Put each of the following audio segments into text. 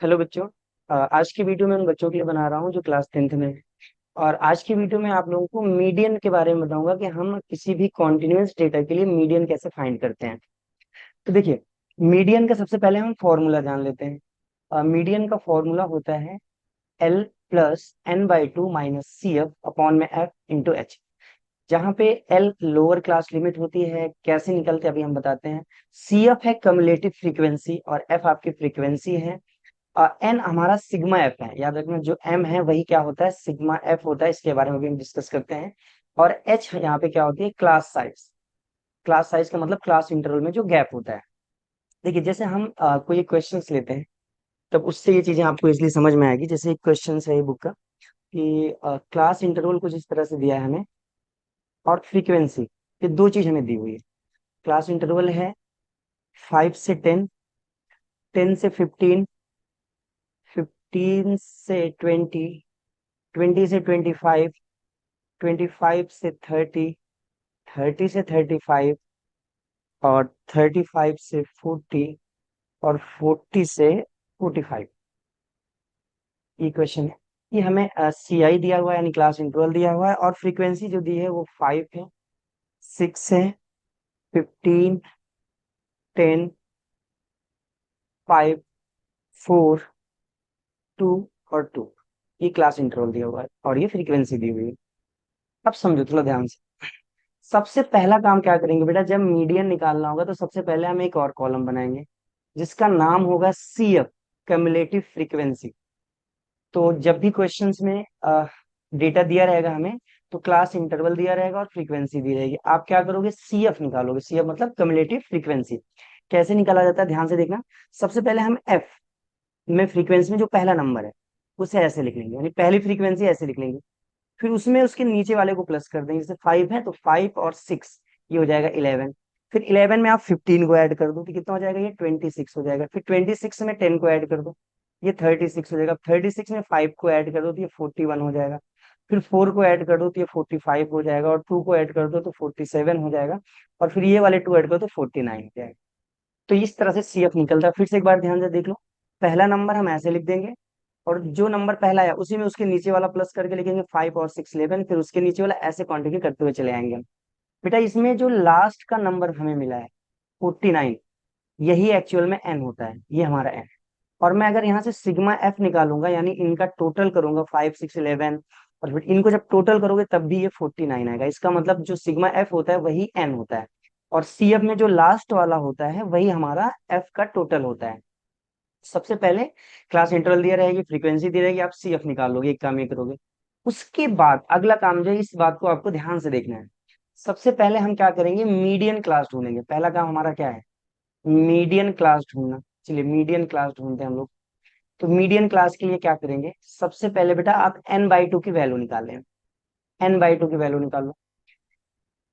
Hello बच्चों। आज की वीडियो मैं उन बच्चों के लिए बना रहा हूँ जो क्लास 10th में है। और आज की वीडियो में आप लोगों को मीडियन के बारे में बताऊंगा कि हम किसी भी कॉन्टिन्यूअस डेटा के लिए मीडियन कैसे फाइंड करते हैं। तो देखिए, मीडियन का सबसे पहले हम फॉर्मूला जान लेते हैं। मीडियन का फॉर्मूला होता है L plus N by two minus C F upon में एफ इंटू एच। जहाँ पे एल लोअर क्लास लिमिट होती है, कैसे निकलते हैं अभी हम बताते हैं। सी एफ है कम्युलेटिव फ्रीक्वेंसी और एफ आपकी फ्रीक्वेंसी है। एन हमारा सिग्मा एफ है, याद रखना जो एम है वही क्या होता है, सिग्मा एफ होता है। इसके बारे में भी हम डिस्कस करते हैं। और एच यहाँ पे क्या होती है, क्लास साइज। क्लास साइज का मतलब क्लास इंटरवल में जो गैप होता है। देखिए, जैसे हम कोई क्वेश्चन लेते हैं तब उससे ये चीजें आपको इसलिए समझ में आएगी। जैसे एक क्वेश्चन है बुक का कि क्लास इंटरवल कुछ इस तरह से दिया है हमें, और फ्रीक्वेंसी, ये दो चीज हमें दी हुई है। क्लास इंटरवल है 5 से 10, 10 से 15, 15 से 20, 20 से 25, 25 से 30, 30 से 35, और 35 से 40, और 40 से 45। ये क्वेश्चन है। ये हमें सी आई दिया हुआ है, यानी क्लास इंटरवल दिया हुआ है, और फ्रीक्वेंसी जो दी है वो 5 है, 6 है, 15, 10, 5, 4, 2 और 2। ये क्लास इंटरवल दिया हुआ है और ये फ्रीक्वेंसी दी हुई है। अब समझो थोड़ा ध्यान से। सबसे पहला काम क्या करेंगे बेटा, जब मीडियन निकालना होगा तो सबसे पहले हम एक और कॉलम बनाएंगे जिसका नाम होगा सी एफ, कम्युलेटिव फ्रीक्वेंसी। तो जब भी क्वेश्चंस में डेटा दिया रहेगा हमें, तो क्लास इंटरवल दिया रहेगा और फ्रीक्वेंसी दी रहेगी। आप क्या करोगे, सी एफ निकालोगे। सी एफ मतलब कम्युलेटिव फ्रीक्वेंसी। कैसे निकाला जाता है, ध्यान से देखना। सबसे पहले हम एफ में, फ्रीक्वेंसी में जो पहला नंबर है उसे ऐसे लिख लेंगे, यानी पहली फ्रीक्वेंसी ऐसे लिख लेंगे। फिर उसमें उसके नीचे वाले को प्लस कर देंगे। जैसे 5 है तो 5 और 6, ये हो जाएगा 11। फिर 11 में आप 15 को ऐड कर दो तो कितना हो जाएगा, ये 26 हो जाएगा। फिर 26 में 10 को ऐड कर दो, ये 36 हो जाएगा। 36 में 5 को ऐड कर दो तो ये 41 हो जाएगा। फिर 4 को ऐड कर दो तो ये 45 हो जाएगा, और 2 को ऐड कर दो तो 47 हो जाएगा, और फिर ये वाले 2 ऐड कर दो तो 49 हो जाएगा। तो इस तरह से सीएफ निकलता है। फिर से एक बार ध्यान से देख लो। पहला नंबर हम ऐसे लिख देंगे, और जो नंबर पहला है उसी में उसके नीचे वाला प्लस करके लिखेंगे, 5 और 6 11। फिर उसके नीचे वाला ऐसे क्वांटिटी करते हुए चले आएंगे हम। बेटा, इसमें जो लास्ट का नंबर हमें मिला है 49, यही एक्चुअल में एन होता है, ये हमारा एन। और मैं अगर यहाँ से सिग्मा एफ निकालूंगा, यानी इनका टोटल करूंगा, 5 6 11, और फिर इनको जब टोटल करोगे तब भी ये 49 आएगा। इसका मतलब जो सिग्मा एफ होता है वही एन होता है, और सी एफ में जो लास्ट वाला होता है वही हमारा एफ का टोटल होता है। सबसे पहले क्लास इंटरवल दिया रहेगी, फ्रीक्वेंसी दी रहेगी, आप सी एफ निकाल लोगे, एक काम ये करोगे। उसके बाद अगला काम जो है, इस बात को आपको ध्यान से देखना है। सबसे पहले हम क्या करेंगे, मीडियन क्लास ढूंढेंगे। पहला काम हमारा क्या है, मीडियन क्लास ढूंढना। चलिए मीडियन क्लास ढूंढते हैं हम लोग। तो मीडियन क्लास के लिए क्या करेंगे, सबसे पहले बेटा आप एन बाई टू की वैल्यू निकाल लें। एन बाई टू की वैल्यू निकाल लो।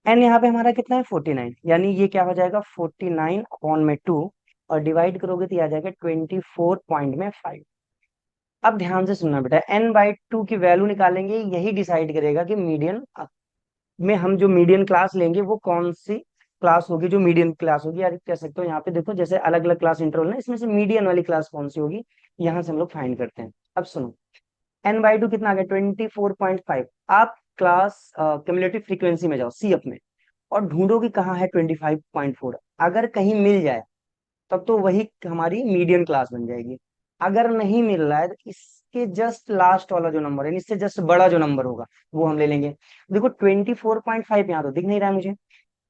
एन यहाँ पे हमारा कितना है, 49, यानी ये क्या हो जाएगा, 49 अपॉन में 2, और डिवाइड करोगे तो ये आ जाएगा 24.5। अब ध्यान से सुनना बेटा, एन बाई टू की वैल्यू निकालेंगे, यही डिसाइड करेगा कि मीडियन में हम जो मीडियन क्लास लेंगे वो कौन सी क्लास होगी, जो मीडियन क्लास होगी। यार कह सकते हो, यहाँ पे देखो जैसे अलग अलग क्लास इंटरवल है, इसमें से मीडियन वाली क्लास कौन सी होगी, यहाँ से हम लोग फाइंड करते हैं। अब सुनो, एन बाई टू कितना आ गया, 24.5। आप क्लास क्यूमुलेटिव फ्रीक्वेंसी में जाओ, सी एफ में, और ढूंढो कि कहाँ है 25.4। अगर कहीं मिल जाए तब तो वही हमारी मीडियन क्लास बन जाएगी। अगर नहीं मिल रहा है तो इसके जस्ट लास्ट वाला जो नंबर है, इससे जस्ट बड़ा जो नंबर होगा वो हम ले लेंगे। देखो 24.5 यहाँ तो दिख नहीं रहा है मुझे,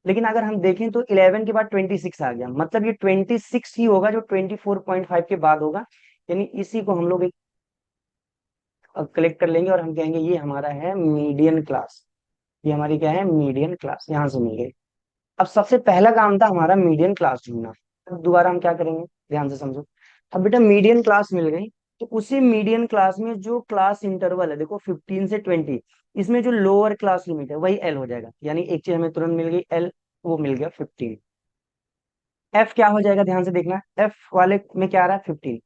लेकिन अगर हम देखें तो 11 के बाद 26 आ गया, मतलब ये 26 ही होगा जो 24.5 के बाद होगा। यानी इसी को हम लोग एक कलेक्ट कर लेंगे, और हम कहेंगे ये हमारा है मीडियन क्लास। ये हमारी क्या है, मीडियन क्लास, यहाँ से मिल गई। अब सबसे पहला काम था हमारा मीडियन क्लास ढूंढना। अब दोबारा हम क्या करेंगे, ध्यान से समझो। अब बेटा मीडियन क्लास मिल गई, तो उसी मीडियन क्लास में जो क्लास इंटरवल है, देखो 15 से 20, इसमें जो लोअर क्लास लिमिट है वही एल हो जाएगा। यानी एक चीज हमें तुरंत मिल गई, एल, वो मिल गया 15। एफ क्या हो जाएगा, ध्यान से देखना, एफ वाले में क्या आ रहा है, 15।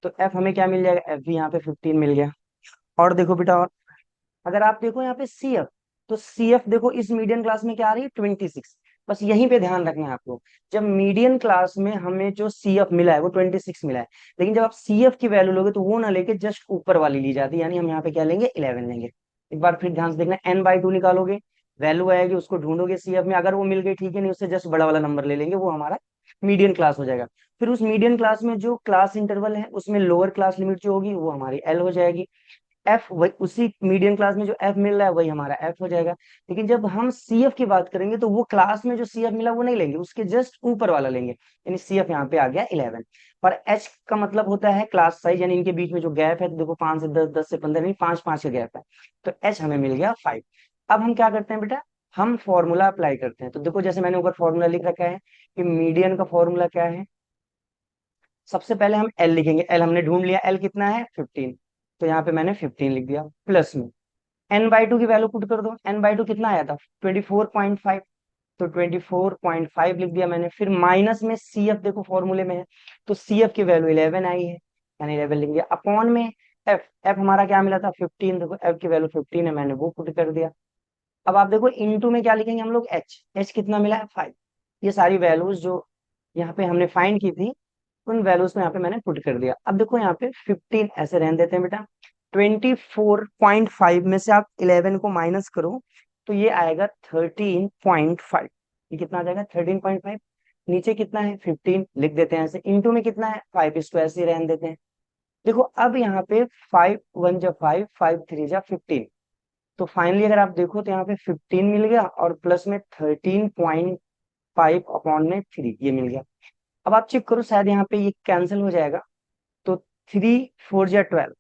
तो एफ हमें क्या मिल जाएगा, एफ भी यहाँ पे 15 मिल गया। और देखो बेटा, और अगर आप देखो यहाँ पे सी एफ, तो सी एफ देखो इस मीडियम क्लास में क्या आ रही है, 26। बस यहीं पे ध्यान रखना है आपको। जब मीडियन क्लास में हमें जो सी एफ मिला है वो 26 मिला है, लेकिन जब आप सी एफ की वैल्यू लोगे तो वो ना लेके जस्ट ऊपर वाली ली जाती है, यानी हम यहाँ पे क्या लेंगे, 11 लेंगे। एक बार फिर ध्यान से देखना, n/2 निकालोगे, वैल्यू आएगी, उसको ढूंढोगे सी एफ में, अगर वो मिल गई ठीक है, नहीं उससे जस्ट बड़ा वाला नंबर ले लेंगे, वो हमारा मीडियन क्लास हो जाएगा। फिर उस मीडियन क्लास में जो क्लास इंटरवल है उसमें लोअर क्लास लिमिट जो होगी वो हमारी एल हो जाएगी। एफ वही उसी मीडियम क्लास में जो एफ मिल रहा है वही हमारा एफ हो जाएगा। लेकिन जब हम सी एफ की बात करेंगे तो वो क्लास में जो सी एफ मिला वो नहीं लेंगे, उसके जस्ट ऊपर वाला लेंगे, यानी सी एफ यहाँ पे आ गया 11। और एच का मतलब होता है क्लास साइज, यानी इनके बीच में जो गैप है, तो देखो 5 से 10, 10 से 15, नहीं 5 5 का गैप है, तो एच हमें मिल गया 5। अब हम क्या करते हैं बेटा, हम फॉर्मूला अप्लाई करते हैं। तो देखो जैसे मैंने ऊपर फॉर्मूला लिख रखा है कि मीडियन का फॉर्मूला क्या है, सबसे पहले हम एल लिखेंगे, एल हमने ढूंढ लिया, एल कितना है 15, तो यहाँ पे मैंने 15 लिख दिया, प्लस में n/2 की वैल्यू पुट कर दो, n/2 कितना आया था 24.5, तो 24.5 लिख दिया मैंने। फिर माइनस में सी एफ देखो फॉर्मूले में है, तो सी एफ की वैल्यू 11 आई है, यानी 11 लिख दिया, अपॉन में एफ, एफ हमारा क्या मिला था 15, देखो एफ की वैल्यू 15 है, मैंने वो पुट कर दिया। अब आप देखो इनटू में क्या लिखेंगे हम लोग, एच, एच कितना मिला है 5। ये सारी वैल्यूज जो यहाँ पे हमने फाइंड की थी उन वैल्यूज को यहाँ पे मैंने पुट कर दिया। अब देखो यहाँ पे 15 ऐसे रहने देते हैं बेटा, 24.5 में से आप 11 को माइनस करो तो ये आएगा 13.5। ये कितना आ जाएगा 13.5, नीचे कितना है 15 लिख देते हैं ऐसे, इंटू में कितना है 5, इसको ऐसे ही रहने देते हैं। देखो अब यहाँ पे 5 1 जा 5, 5 3 जा 15, तो फाइनली अगर आप देखो तो यहाँ पे 15 मिल गया और प्लस में 13.5 अपॉन में 3 ये मिल गया। अब आप चेक करो शायद यहाँ पे ये कैंसिल हो जाएगा, तो 3 4 जा 12,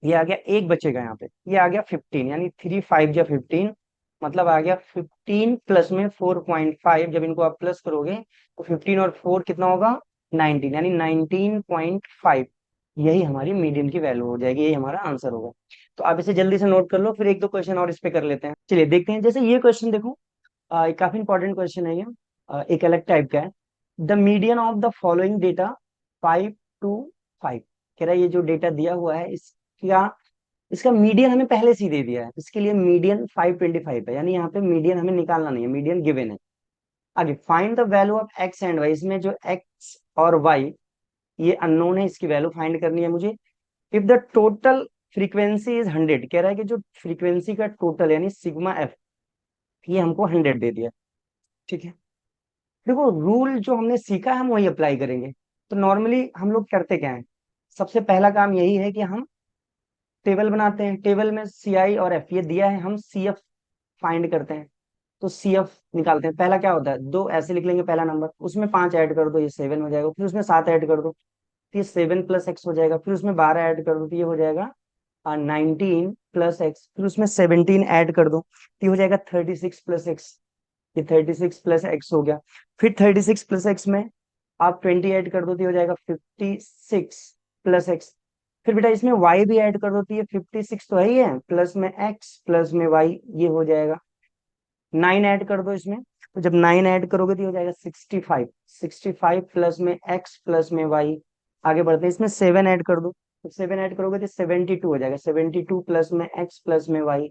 ये आ गया, एक बचेगा यहाँ पे, ये आ गया 15, यानी 3 5 जा 15, मतलब आ गया 15 प्लस में 4.5, जब इनको आप प्लस करोगे तो 15 और 4 कितना होगा 19, यानी 19.5, यही हमारी मीडियन की वैल्यू हो जाएगी, यही हमारा आंसर होगा। तो आप इसे जल्दी से नोट कर लो, फिर एक दो क्वेश्चन और इस पे कर लेते हैं। चलिए देखते हैं, जैसे ये क्वेश्चन देखो, ये काफी इंपॉर्टेंट क्वेश्चन है ये, एक अलग टाइप का है। The median of the following data 5 to 5, कह रहा है ये जो डेटा दिया हुआ है इसका इसका मीडियन हमें पहले से ही दे दिया है, इसके लिए मीडियन 525 है, यानी यहाँ पे मीडियन हमें निकालना नहीं है, मीडियन गिवन है। आगे find the value of X and Y, इसमें जो एक्स और वाई ये अननोन है, इसकी वैल्यू फाइंड करनी है मुझे। If the total frequency is 100, कह रहा है कि जो फ्रीक्वेंसी का टोटल यानी सिग्मा एफ ये हमको 100 दे दिया, ठीक है। देखो रूल जो हमने सीखा है हम वही अप्लाई करेंगे। तो नॉर्मली हम लोग करते क्या है, सबसे पहला काम यही है कि हम टेबल बनाते हैं, टेबल में सी आई और एफ ये दिया है, हम सी एफ फाइंड करते हैं। तो सी एफ निकालते हैं, पहला क्या होता है, दो ऐसे लिख लेंगे, पहला नंबर उसमें 5 ऐड कर दो ये 7 हो जाएगा, फिर उसमें 7 ऐड कर दो तो ये 7 प्लस एक्स हो जाएगा, फिर उसमें 12 ऐड कर दो तो ये हो जाएगा 19 प्लस एक्स, फिर उसमें 17 ऐड कर दो तो ये हो जाएगा 36 प्लस एक्स, ये 36 प्लस एक्स हो गया। फिर 36 प्लस एक्स में आप 20 ऐड कर दो तो ये हो जाएगा 56 प्लस एक्स। फिर बेटा इसमें y भी ऐड कर दो तो ये 56 तो है ही है, प्लस में x प्लस में y ये हो जाएगा। 9 ऐड कर दो इसमें, तो जब 9 ऐड करोगे तो ये हो जाएगा 65, 65 प्लस में x प्लस में y। आगे बढ़ते हैं, इसमें 7 ऐड कर दो, तो 7 ऐड करोगे तो 72 हो जाएगा, 72 प्लस में x प्लस में y।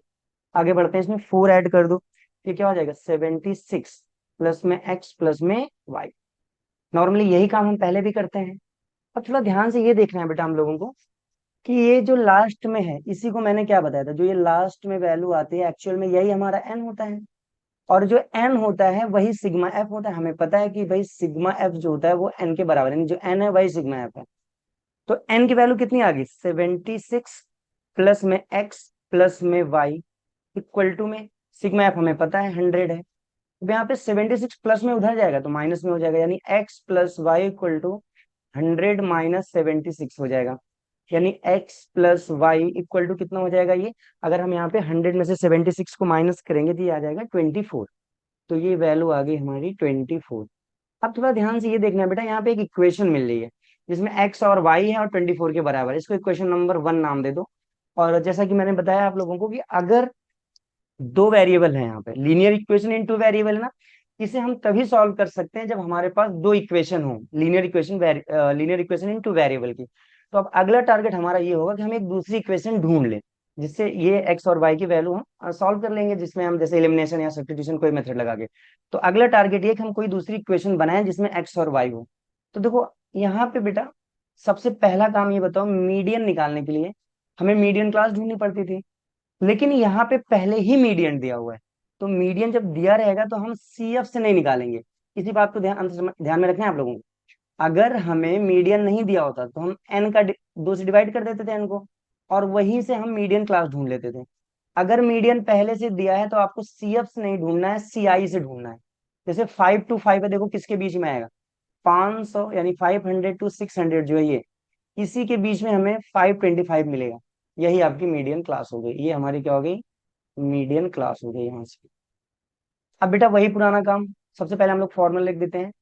आगे बढ़ते हैं, इसमें 4 ऐड कर दो, ये क्या हो जाएगा 76 प्लस में x प्लस में y। नॉर्मली यही काम हम पहले भी करते हैं। अब थोड़ा ध्यान से ये देखना है बेटा हम लोगों को कि ये जो लास्ट में है इसी को मैंने क्या बताया था, जो ये लास्ट में वैल्यू आती है एक्चुअल में यही हमारा एन होता है, और जो एन होता है वही सिग्मा एफ होता है। हमें पता है कि भाई सिग्मा एफ जो होता है वो एन के बराबर है, जो एन है वही सिग्मा एफ है। तो एन की वैल्यू कितनी आ गई 76 प्लस में एक्स प्लस में वाई इक्वल टू में सिग्मा एफ हमें पता है 100 है। अब यहाँ पे 76 प्लस में उधर जाएगा तो माइनस में हो जाएगा, यानी x plus Y equal to 100 - 76 हो जाएगा, यानी x plus Y equal to कितना हो जाएगा ये, अगर हम यहाँ पे 100 में से 76 को माइनस करेंगे तो ये आ जाएगा 24, तो ये वैल्यू आ गई हमारी 24। अब थोड़ा ध्यान से ये देखना है बेटा, यहाँ पे एक इक्वेशन मिल रही है जिसमें x और y है और 24 के बराबर है, इसको इक्वेशन नंबर 1 नाम दे दो। और जैसा कि मैंने बताया आप लोगों को कि अगर दो वेरिएबल है यहाँ पे, linear equation in two variable है ना, इसे हम तभी सॉल्व कर सकते हैं जब हमारे पास दो इक्वेशन हो, linear equation in two variable की। तो अब अगला टारगेट हमारा ये होगा कि हम एक दूसरी इक्वेशन ढूंढ लें। जिससे ये एक्स और वाई की वैल्यू हम सॉल्व कर लेंगे, जिसमें हम जैसे एलिमिनेशन या सब्स्टिट्यूशन कोई मेथड लगा के। तो अगला टारगेट ये कि हम कोई दूसरी इक्वेशन बनाएं जिसमें एक्स और वाई हो। तो देखो यहाँ पे बेटा सबसे पहला काम ये बताओ, मीडियन निकालने के लिए हमें मीडियन क्लास ढूंढनी पड़ती थी, लेकिन यहाँ पे पहले ही मीडियन दिया हुआ है। तो मीडियन जब दिया रहेगा तो हम सीएफ से नहीं निकालेंगे। इसी बात को ध्यान में रखना है आप लोगों को। अगर हमें मीडियन नहीं दिया होता तो हम एन का दो से डिवाइड कर देते थे एन को, और वहीं से हम मीडियन क्लास ढूंढ लेते थे। अगर मीडियन पहले से दिया है तो आपको सीएफ से नहीं ढूंढना है, सीआई से ढूंढना है। जैसे 5 to 5 है, देखो किसके बीच में आएगा, 500 यानी 500 to 600 जो है ये, इसी के बीच में हमें 525 मिलेगा। यही आपकी मीडियन क्लास हो गई, ये हमारी क्या हो गई, मीडियन क्लास हो गई यहाँ से। अब बेटा वही पुराना काम, सबसे पहले हम लोग फॉर्मूला लिख देते हैं।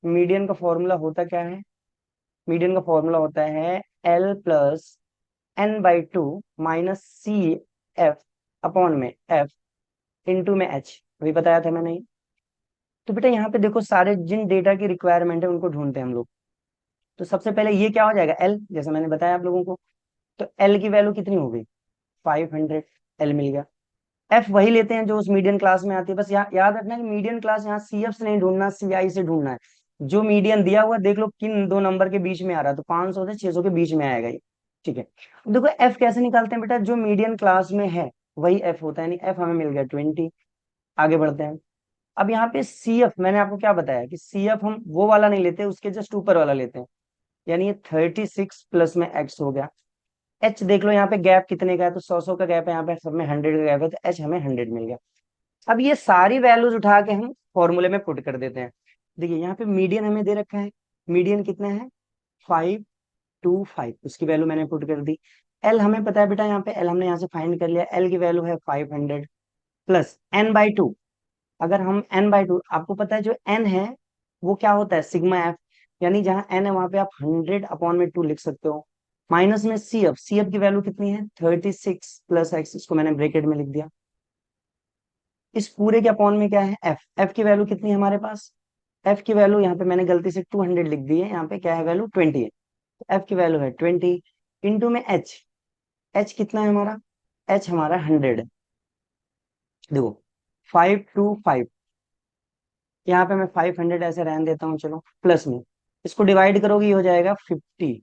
मीडियन का फॉर्मूला होता क्या है, मीडियन का फॉर्मूला होता है L plus N by two minus C F upon में एफ इंटू में एच, अभी बताया था मैंने। तो बेटा यहाँ पे देखो सारे जिन डेटा की रिक्वायरमेंट है उनको ढूंढते हैं हम लोग। तो सबसे पहले ये क्या हो जाएगा, एल, जैसे मैंने बताया आप लोगों को। तो एल की वैल्यू कितनी हो गई, 500, एल मिल गया। एफ वही लेते हैं जो उस मीडियन क्लास में आती है, बस यहाँ याद रखना कि मीडियन क्लास यहाँ सी एफ से नहीं ढूंढना, सी आई से ढूंढना है। जो मीडियन दिया हुआ देख लो किन दो नंबर के बीच में आ रहा है, तो 500 से 600 के बीच में आएगा ये। ठीक है, अब देखो एफ कैसे निकालते हैं बेटा, जो मीडियन क्लास में है वही एफ होता है, यानी एफ हमें मिल गया 20। आगे बढ़ते हैं। अब यहाँ पे सी एफ मैंने आपको क्या बताया कि सी एफ हम वो वाला नहीं लेते, उसके जस्ट ऊपर वाला लेते हैं, यानी ये 36 प्लस में एक्स हो गया। एच देख लो यहाँ पे गैप कितने का है, तो 100 का गैप है, यहाँ पे सब में 100 का गैप है, तो एच हमें 100 मिल गया। अब ये सारी वैल्यूज उठा के हम फॉर्मूले में पुट कर देते हैं। देखिए यहाँ पे मीडियन हमें दे रखा है, मीडियन कितना है, 525, उसकी वैल्यू मैंने पुट कर दी। एल हमें पता है बेटा, यहाँ पे एल हमने यहाँ से फाइंड कर लिया, एल की वैल्यू है 500 प्लस एन बाई टू। अगर हम एन बाई टू, आपको पता है जो एन है वो क्या होता है, सिग्मा एफ, यानी जहां एन है वहां पे आप 100/2 लिख सकते हो। माइनस में सी एफ, सी एफ की वैल्यू कितनी है, 36 प्लस एक्स, इसको मैंने ब्रैकेट में लिख दिया। इस पूरे के अपॉन में क्या है, एफ, एफ की वैल्यू कितनी है हमारे पास, एफ की वैल्यू यहाँ पे मैंने गलती से 200 लिख दी है, यहाँ पे क्या है वैल्यू 20 है, तो एफ की वैल्यू है 20 इंटू में एच, एच कितना है हमारा, एच हमारा 100 है। देखो 525, यहाँ पे मैं 500 ऐसे रहने देता हूँ चलो, प्लस में इसको डिवाइड करोगे ये हो जाएगा 50,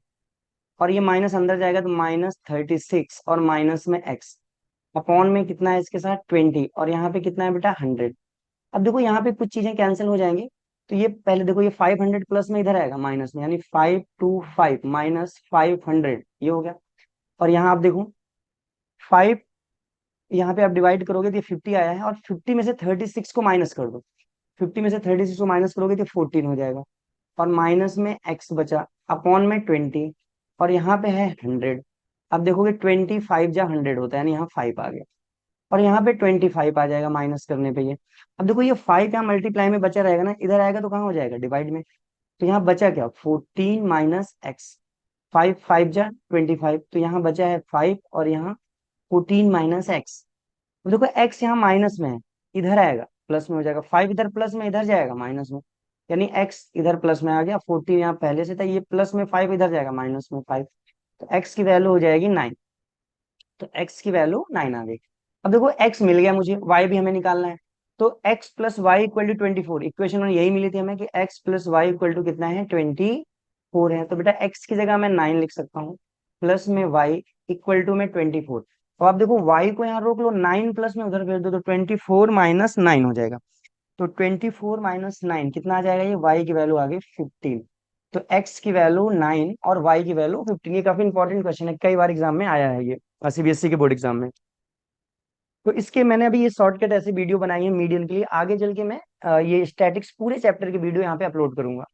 और ये माइनस अंदर जाएगा तो -36, और माइनस में एक्स अपॉन में कितना है इसके साथ 20, और यहाँ पे कितना है बेटा 100। अब देखो यहाँ पे कुछ चीजें कैंसिल हो जाएंगी, तो ये पहले देखो ये 500 प्लस में इधर आएगा माइनस में, यानी 525 माइनस 500 ये हो गया। और यहाँ आप देखो 5, यहाँ पे आप डिवाइड करोगे तो ये 50 आया है, और 50 में से 36 को माइनस कर दो, 50 में से 36 को माइनस करोगे तो 14 हो जाएगा, और माइनस में एक्स बचा अपॉन में 20, और यहाँ पे है 100। अब देखोगे 25 जा 100 होता है, यानी यहाँ 5 आ गया, और यहाँ पे 25 आ जाएगा माइनस करने पे ये। अब देखो ये 5 यहाँ मल्टीप्लाई में बचा रहेगा ना, इधर आएगा तो कहाँ हो जाएगा, डिवाइड में। तो यहाँ बचा क्या, 14 माइनस एक्स, 5 5 जा 25, तो यहाँ बचा है 5, और यहाँ 14 माइनस एक्स। देखो एक्स यहाँ माइनस में है, इधर आएगा प्लस में हो जाएगा, 5 इधर प्लस में इधर जाएगा माइनस में, यानी एक्स इधर प्लस में आ गया, 14 यहाँ पहले से था, ये प्लस में 5 इधर जाएगा माइनस में 5, तो एक्स की वैल्यू हो जाएगी 9। तो एक्स की वैल्यू 9 आ गई। अब देखो एक्स मिल गया मुझे, वाई भी हमें निकालना है। तो X plus Y equal to 24, equation में यही मिली थी हमें कि X plus Y equal to कितना है, 24 है। तो बेटा एक्स की जगह मैं 9 लिख सकता हूँ, प्लस में वाई इक्वल टू में 24। तो आप देखो वाई को यहाँ रोक लो, 9 प्लस में उधर भेज दो, तो 24 - 9 हो जाएगा। तो 24 - 9 कितना आ जाएगा, ये वाई की वैल्यू आ गई 15। तो एक्स की वैल्यू 9 और वाई की वैल्यू 15, ये काफी इंपॉर्टेंट क्वेश्चन है, कई बार एग्जाम में आया है ये, सीबीएसई के बोर्ड एग्जाम में। तो इसके मैंने अभी ये शॉर्टकट ऐसी वीडियो बनाई है मीडियन के लिए, आगे चल के मैं ये स्टैटिक्स पूरे चैप्टर की वीडियो यहाँ पे अपलोड करूंगा।